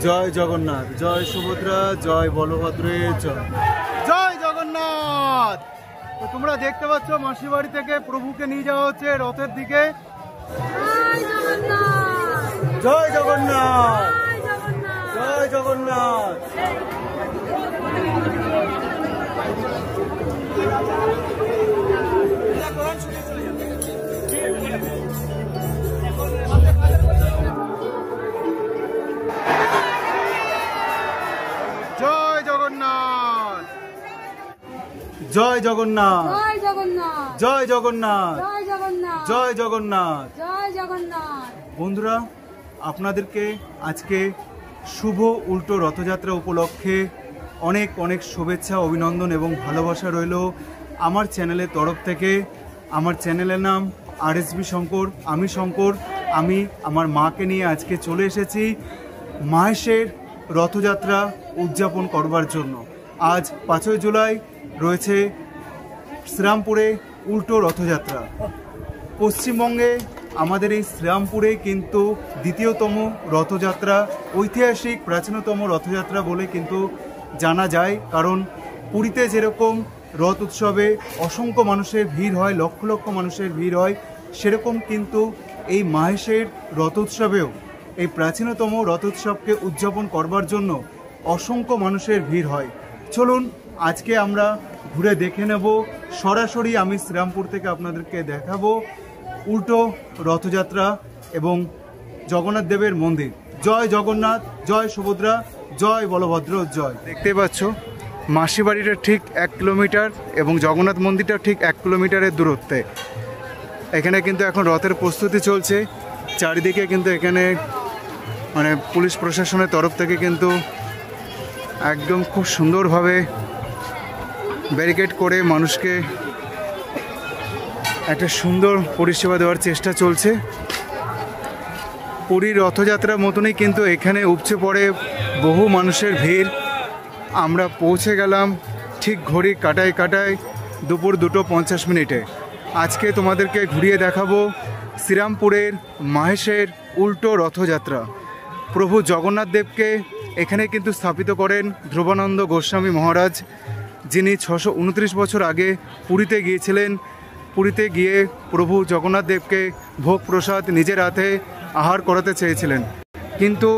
জয় জগন্নাথ, জয় সুভদ্রা, জয় বলভদ্রের জয়। জয় জগন্নাথ। তো তোমরা দেখতে পাচ্ছ মাসি বাড়ি থেকে প্রভুকে নিয়ে যাওয়া হচ্ছে রথের দিকে। জয় জগন্নাথ, জয় জগন্নাথ। জয় জগন্নাথ, জয় জগন্নাথ, জয় জগন্নাথ, জয় জগন্নাথ। বন্ধুরা, আপনাদেরকে আজকে শুভ উল্টো রথযাত্রা উপলক্ষে অনেক অনেক শুভেচ্ছা, অভিনন্দন এবং ভালোবাসা রইল আমার চ্যানেলের তরফ থেকে। আমার চ্যানেলের নাম আরএসবি শঙ্কর। আমি শঙ্কর। আমি আমার মাকে নিয়ে আজকে চলে এসেছি মাহেশের রথযাত্রা উদযাপন করবার জন্য। আজ 5ই জুলাই রয়েছে শ্রীরামপুরে উল্টো রথযাত্রা। পশ্চিমবঙ্গে আমাদের এই শ্রীরামপুরে কিন্তু দ্বিতীয়তম রথযাত্রা, ঐতিহাসিক প্রাচীনতম রথযাত্রা বলে কিন্তু জানা যায়। কারণ পুরীতে যেরকম রথ উৎসবে অসংখ্য মানুষের ভিড় হয়, লক্ষ লক্ষ মানুষের ভিড় হয়, সেরকম কিন্তু এই মাহেশের রথ উৎসবেও এই প্রাচীনতম রথ উৎসবকে উদযাপন করবার জন্য অসংখ্য মানুষের ভিড় হয়। চলুন আজকে আমরা ঘুরে দেখে নেব। সরাসরি আমি শ্রীরামপুর থেকে আপনাদেরকে দেখাবো উল্টো রথযাত্রা এবং জগন্নাথ দেবের মন্দির। জয় জগন্নাথ, জয় সুভদ্রা, জয় বলভদ্র জয়। দেখতে পাচ্ছ মাসি বাড়িটা ঠিক 1 কিলোমিটার এবং জগন্নাথ মন্দিরটা ঠিক 1 কিলোমিটারের দূরত্বে। এখানে কিন্তু এখন রথের প্রস্তুতি চলছে। চারিদিকে কিন্তু এখানে মানে পুলিশ প্রশাসনের তরফ থেকে কিন্তু একদম খুব সুন্দরভাবে ব্যারিকেড করে মানুষকে একটা সুন্দর পরিষেবা দেওয়ার চেষ্টা চলছে। পুরীর রথযাত্রার মতনই কিন্তু এখানে উপচে পড়ে বহু মানুষের ভিড়। আমরা পৌঁছে গেলাম ঠিক ঘড়ি কাটায় কাটায় দুপুর 2:50। আজকে তোমাদেরকে ঘুরিয়ে দেখাবো শ্রীরামপুরের মাহেশের উল্টো রথযাত্রা। প্রভু জগন্নাথ দেবকে এখানে কিন্তু স্থাপিত করেন ধ্রুবানন্দ গোস্বামী মহারাজ, যিনি 629 বছর আগে পুরীতে গিয়েছিলেন। পুরীতে গিয়ে প্রভু জগন্নাথ দেবকে ভোগ প্রসাদ নিজের হাতে আহার করাতে চেয়েছিলেন, কিন্তু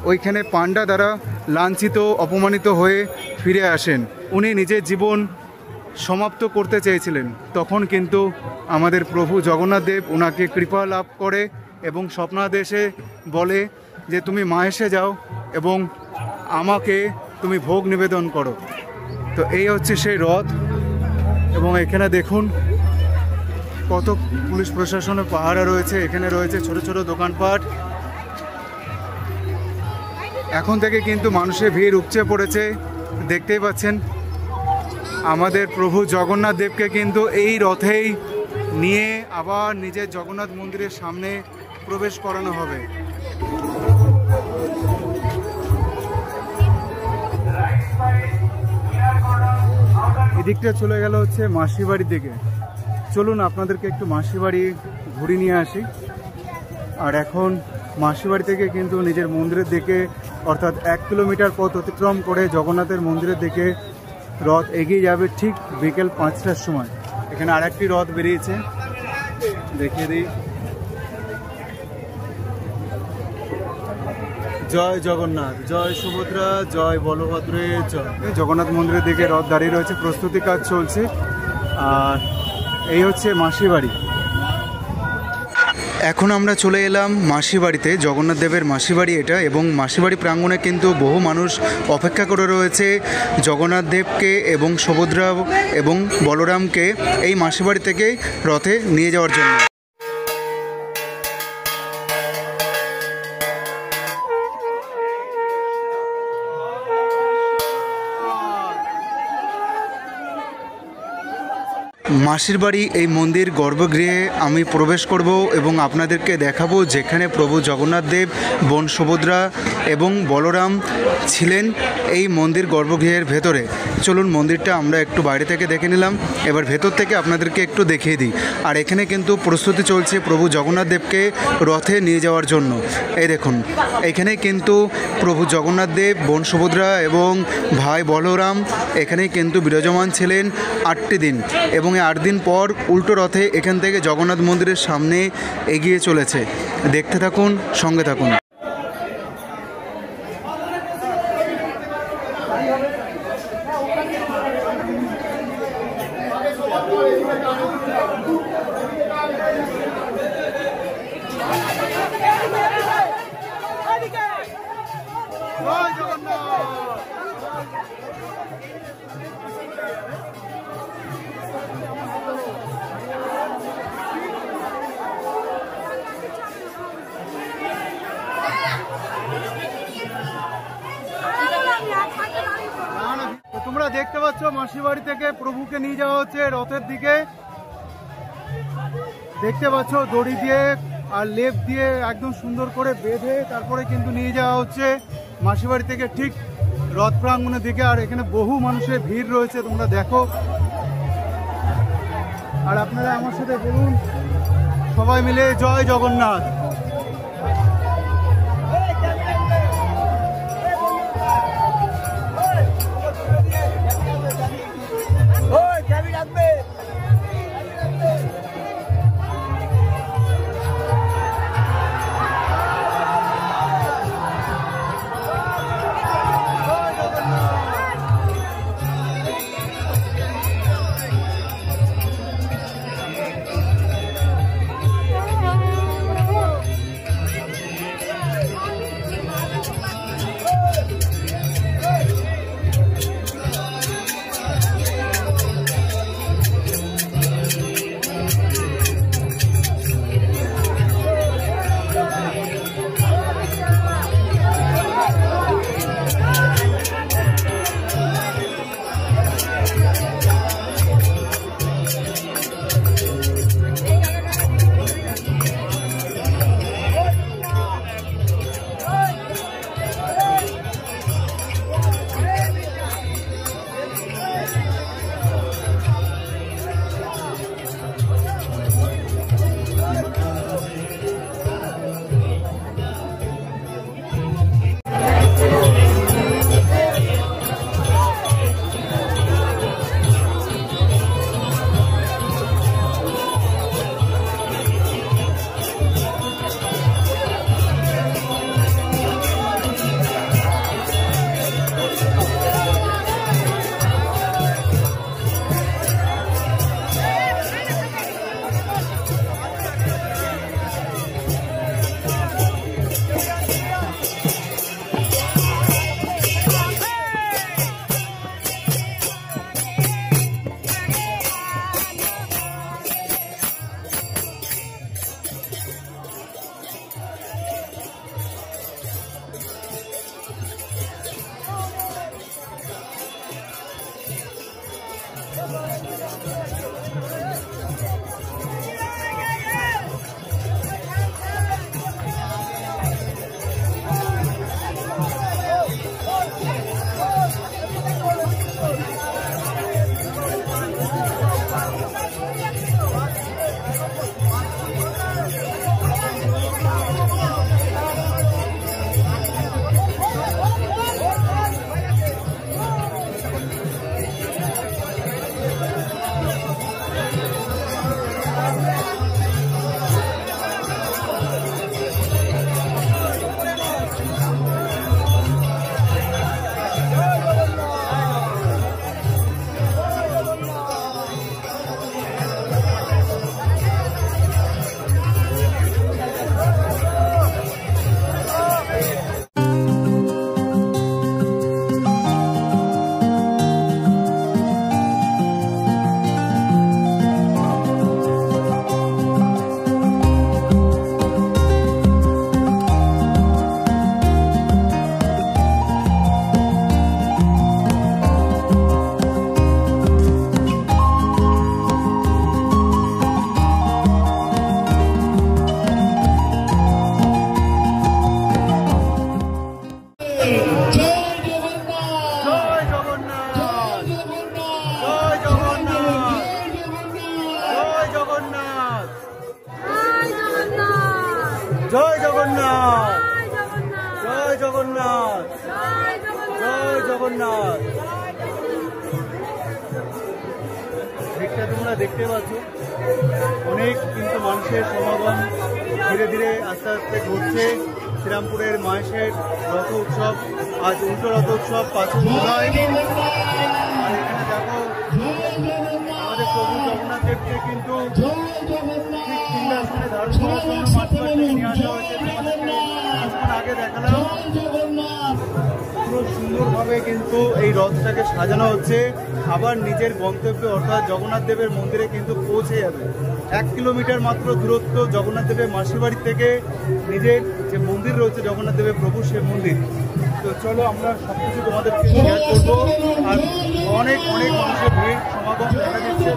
ওইখানে পাণ্ডা দ্বারা লাঞ্ছিত অপমানিত হয়ে ফিরে আসেন। উনি নিজের জীবন সমাপ্ত করতে চেয়েছিলেন। তখন কিন্তু আমাদের প্রভু জগন্নাথ দেব ওনাকে কৃপা লাভ করে এবং স্বপ্নাদেশে বলে যে তুমি মাহেশে যাও এবং আমাকে তুমি ভোগ নিবেদন করো। তো এই হচ্ছে সেই রথ। এবং এখানে দেখুন কত পুলিশ প্রশাসনের পাহারা রয়েছে। এখানে রয়েছে ছোট ছোট দোকানপাট। এখন থেকে কিন্তু মানুষের ভিড় উপচে পড়েছে। দেখতেই পাচ্ছেন আমাদের প্রভু জগন্নাথ দেবকে কিন্তু এই রথেই নিয়ে আবার নিজের জগন্নাথ মন্দিরের সামনে প্রবেশ করানো হবে। এদিকটা চলে গেল হচ্ছে মাসি বাড়ির দিকে। চলুন আপনাদেরকে একটু মাসি বাড়ি ঘুরে নিয়ে আসি। আর এখন মাসি বাড়ি থেকে কিন্তু নিজের মন্দিরের দিকে, অর্থাৎ 1 কিলোমিটার পথ অতিক্রম করে জগন্নাথের মন্দিরের দিকে রথ এগিয়ে যাবে ঠিক বিকেল 5টার সময়। এখানে আরেকটি রথ বেরিয়েছে, দেখিয়ে দিই। জয় জগন্নাথ, জয় সুভদ্রা, জয় বলভদ্রের জয়। জগন্নাথ মন্দিরের দিকে রথ দাঁড়িয়ে রয়েছে, প্রস্তুতি কাজ চলছে। আর এই হচ্ছে মাসি বাড়ি। এখন আমরা চলে এলাম মাসি বাড়িতে, জগন্নাথ দেবের মাসি বাড়ি এটা। এবং মাসি বাড়ি প্রাঙ্গণে কিন্তু বহু মানুষ অপেক্ষা করে রয়েছে জগন্নাথ দেবকে এবং সুভদ্রা এবং বলরামকে এই মাসি বাড়ি থেকে রথে নিয়ে যাওয়ার জন্য। মাসির বাড়ি এই মন্দির গর্ভগৃহে আমি প্রবেশ করব এবং আপনাদেরকে দেখাবো যেখানে প্রভু জগন্নাথ দেব, বোন সুভদ্রা এবং বলরাম ছিলেন এই মন্দির গর্ভগৃহের ভেতরে। চলুন মন্দিরটা আমরা একটু বাইরে থেকে দেখে নিলাম, এবার ভেতর থেকে আপনাদেরকে একটু দেখিয়ে দিই। আর এখানে কিন্তু প্রস্তুতি চলছে প্রভু জগন্নাথ দেবকে রথে নিয়ে যাওয়ার জন্য। এই দেখুন, এখানে কিন্তু প্রভু জগন্নাথ দেব, বোন সুভদ্রা এবং ভাই বলরাম এখানেই কিন্তু বিরাজমান ছিলেন 8টি দিন, এবং এই 8 দিন পর উল্টো রথে এখান থেকে জগন্নাথ মন্দিরের সামনে এগিয়ে চলেছে। দেখতে থাকুন, সঙ্গে থাকুন। তোমরা দেখতে পাচ্ছ মাসির বাড়ি থেকে প্রভুকে নিয়ে যাওয়া হচ্ছে রথের দিকে। দেখতে পাচ্ছ দড়ি দিয়ে আর লেপ দিয়ে একদম সুন্দর করে বেঁধে তারপরে কিন্তু নিয়ে যাওয়া হচ্ছে মাসির বাড়ি থেকে ঠিক রথ প্রাঙ্গণের দিকে। আর এখানে বহু মানুষের ভিড় রয়েছে, তোমরা দেখো। আর আপনারা আমার সাথে বলুন সবাই মিলে জয় জগন্নাথ। জগন্নাথ, জয় জগন্নাথ। ভিড়টা তোমরা দেখতে পাচ্ছ, অনেক কিন্তু মানুষের সমাগম ধীরে ধীরে আস্তে আস্তে ঘটছে। শ্রীরামপুরের মাহেশের রথ উৎসব, আজ উল্টো রথ উৎসব 5 জুলাই। আর এখানে দেখো আমাদের প্রভু জগন্নাথ দেবকে কিন্তু ঠিক সিংহাসনে ধারণ করার জন্য মাঠে নিয়ে আসা হয়েছে। কিছুক্ষণ আগে দেখালাম, পুরো সুন্দরভাবে কিন্তু এই রথটাকে সাজানো হচ্ছে। আবার নিজের গন্তব্যে অর্থাৎ জগন্নাথ দেবের মন্দিরে কিন্তু পৌঁছে যাবে। 1 কিলোমিটার মাত্র দূরত্ব জগন্নাথ দেবের মাসির বাড়ি থেকে নিজের যে মন্দির রয়েছে জগন্নাথ দেবের প্রভু সে মন্দির। তো চলো আমরা সবকিছু তোমাদেরকে শেয়ার করবো। আর অনেক অনেক মানুষের ভিড় সমাগম দেখা যাচ্ছে।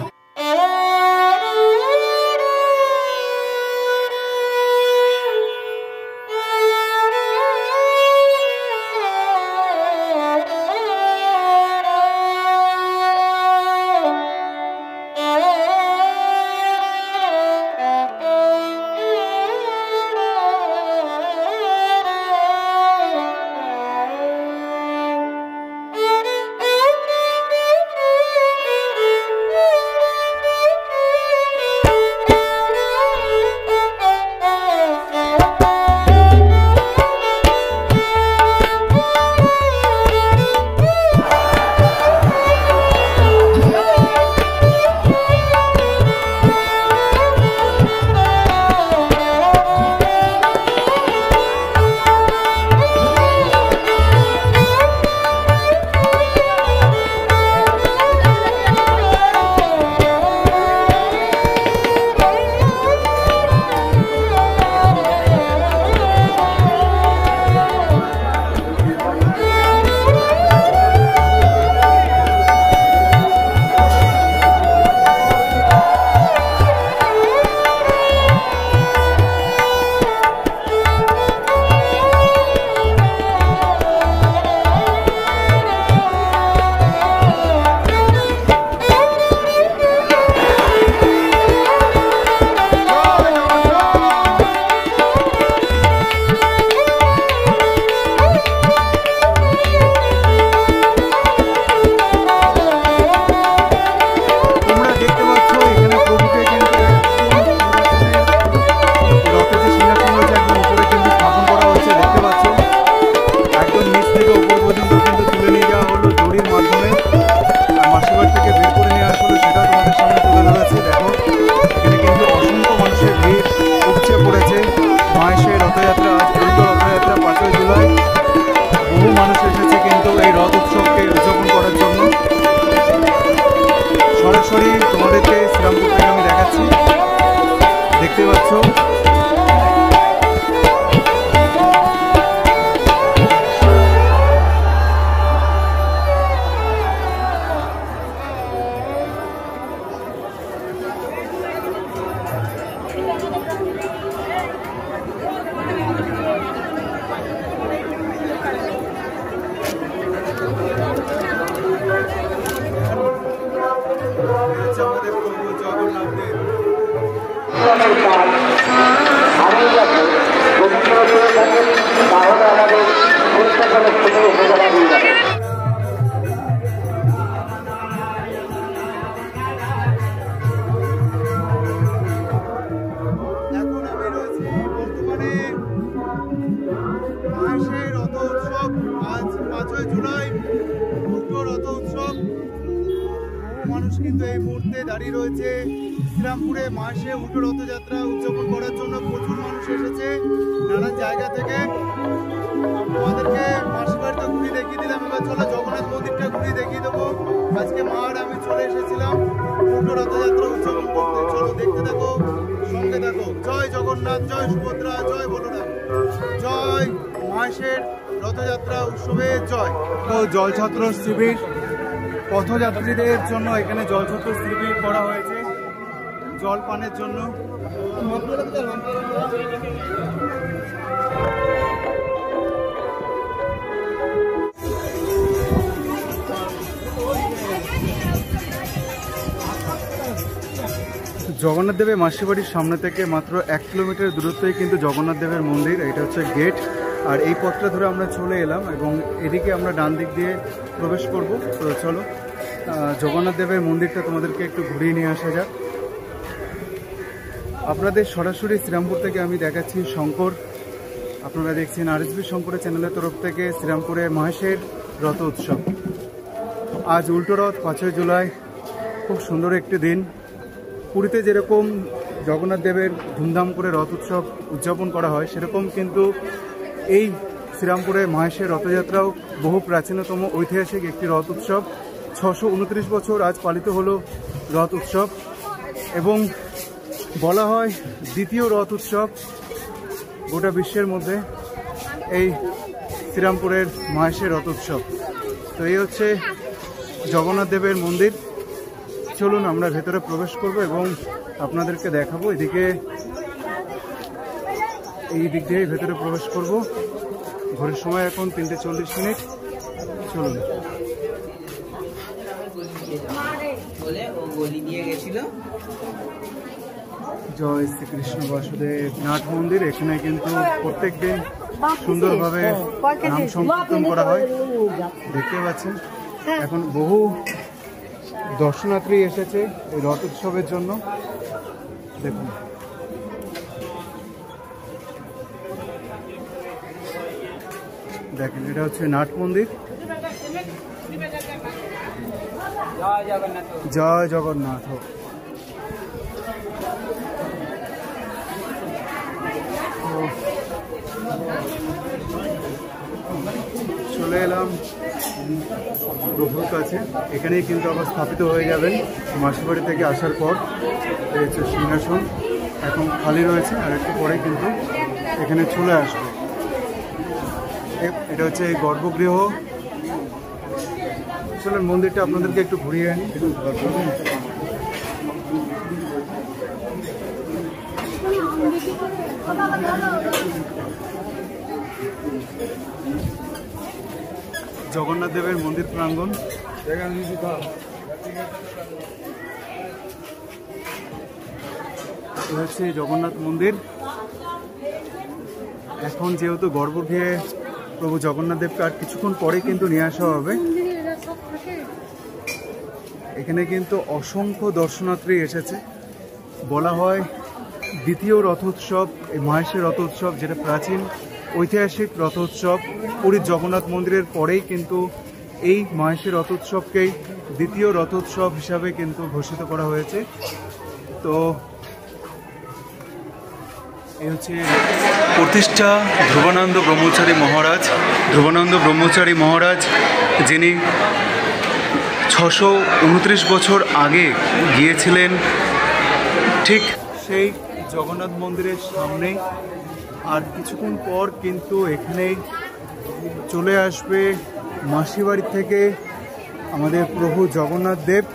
তোমাদেরকে শ্রীরামপুর থেকে আমি দেখাচ্ছি, দেখতে পাচ্ছ। মানুষ কিন্তু এই মুহূর্তে দাঁড়িয়ে রয়েছে শ্রীরামপুরে মাসে উল্টো রথযাত্রা উদযাপন করার জন্য। প্রচুর মানুষ এসেছে নানান জায়গা থেকে। আমাদেরকে মাসির বাড়িতে ঘুরিয়ে দেখিয়ে দিলাম, এবার চলো জগন্নাথ মন্দিরটা ঘুরিয়ে দেখিয়ে দেবো। আজকে মা আর আমি চলে এসেছিলাম উল্টো রথযাত্রা উদযাপন করতে। চলো দেখতে থাকো, সঙ্গে থাকো। জয় জগন্নাথ, জয় সুভদ্রা, জয় বলরাম, জয় মাসের রথযাত্রা উৎসবে জয়। তো জলছত্র শিবির পথযাত্রীদের জন্য এখানে জলছত্র শিবির করা হয়েছে জল পানের জন্য। জগন্নাথ দেবের মাসির বাড়ির সামনে থেকে মাত্র 1 কিলোমিটার দূরত্বেই কিন্তু জগন্নাথ দেবের মন্দির। এটা হচ্ছে গেট। আর এই পথটা ধরে আমরা চলে এলাম এবং এদিকে আমরা ডান দিক দিয়ে প্রবেশ করব। তো চলো জগন্নাথ দেবের মন্দিরটা তোমাদেরকে একটু ঘুরিয়ে নিয়ে আসা যাক। আপনাদের সরাসরি শ্রীরামপুর থেকে আমি দেখাচ্ছি শঙ্কর। আপনারা দেখছেন RSB শঙ্করের চ্যানেলের তরফ থেকে শ্রীরামপুরে মহেশের রথ উৎসব। আজ উল্টো রথ 5ই জুলাই, খুব সুন্দর একটি দিন। পুরীতে যেরকম জগন্নাথ দেবের ধুমধাম করে রথ উৎসব উদযাপন করা হয়, সেরকম কিন্তু এই শ্রীরামপুরে মহেশের রথযাত্রাও বহু প্রাচীনতম ঐতিহাসিক একটি রথ উৎসব। 629 বছর আজ পালিত হলো রথ উৎসব এবং বলা হয় দ্বিতীয় রথ উৎসব গোটা বিশ্বের মধ্যে এই শ্রীরামপুরের মহেশের রথ উৎসব। তো এই হচ্ছে জগন্নাথ দেবের মন্দির। চলুন আমরা ভেতরে প্রবেশ করব এবং আপনাদেরকে দেখাবো। এই দিক দিয়ে ভেতরে প্রবেশ করব। ঘড়ির সময় এখন 3:40। চলুন। জয় শ্রীকৃষ্ণ বাসুদেব নাট মন্দির। এখানে কিন্তু প্রত্যেক দিন সুন্দরভাবে নাম সংকীর্তন করা হয়, দেখতে পাচ্ছেন। এখন বহু দর্শনার্থী এসেছে এই রথ উৎসবের জন্য। দেখুন, দেখেন এটা হচ্ছে নাট মন্দির। জয় জগন্নাথ হোক। চলে এলাম প্রভুর কাছে। এখানেই কিন্তু আবার স্থাপিত হয়ে যাবেন মাসিবাড়ি থেকে আসার পর। এই হচ্ছে সিংহাসন, এখন খালি রয়েছে, আর একটু পরে কিন্তু এখানে চলে আসবে। এটা হচ্ছে এই গর্ভগৃহ। চলেন মন্দিরটা আপনাদেরকে একটু ঘুরিয়ে আনি। জগন্নাথ দেবের মন্দির প্রাঙ্গণ। হচ্ছে জগন্নাথ মন্দির। এখন যেহেতু গর্ভগৃহে প্রভু জগন্নাথ দেবকে আর কিছুক্ষণ পরে কিন্তু নিয়ে আসা হবে। এখানে কিন্তু অসংখ্য দর্শনার্থী এসেছে। বলা হয় দ্বিতীয় রথ উৎসব এই মহেশের রথ উৎসব, যেটা প্রাচীন ঐতিহাসিক রথ উৎসব। পুরীর জগন্নাথ মন্দিরের পরেই কিন্তু এই মহেশের রথ উৎসবকেই দ্বিতীয় রথ উৎসব হিসাবে কিন্তু ঘোষিত করা হয়েছে। তো এই হচ্ছে প্রতিষ্ঠা ধ্রুবানন্দ ব্রহ্মচারী মহারাজ। ধ্রুবানন্দ ব্রহ্মচারী মহারাজ, যিনি 629 বছর আগে গিয়েছিলেন ঠিক সেই জগন্নাথ মন্দিরের সামনেই। আর কিছুক্ষণ পর কিন্তু এখানেই চলে আসবে মাসিবাড়ি থেকে আমাদের প্রভু জগন্নাথ দেব,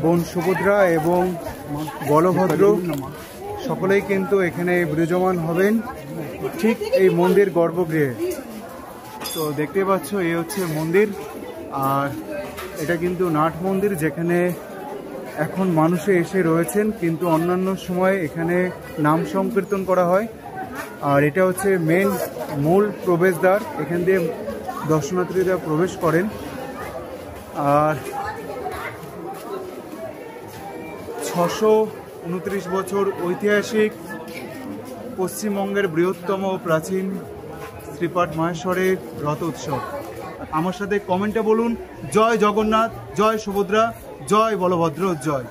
বোন সুভদ্রা এবং বলভদ্র সকলেই কিন্তু এখানে বিরাজমান হবেন ঠিক এই মন্দির গর্ভগৃহে। তো দেখতে পাচ্ছ এই হচ্ছে মন্দির। আর এটা কিন্তু নাট মন্দির, যেখানে এখন মানুষে এসে রয়েছেন, কিন্তু অন্যান্য সময় এখানে নাম সংকীর্তন করা হয়। আর এটা হচ্ছে মূল প্রবেশদ্বার, এখান দিয়ে দর্শনার্থীরা প্রবেশ করেন। আর 629 বছর ঐতিহাসিক পশ্চিমবঙ্গের বৃহত্তম প্রাচীন শ্রীপাঠ মহেশ্বরের রথ উৎসব। আমার সাথে কমেন্টে বলুন জয় জগন্নাথ, জয় সুভদ্রা, জয় বলভদ্র, জয়।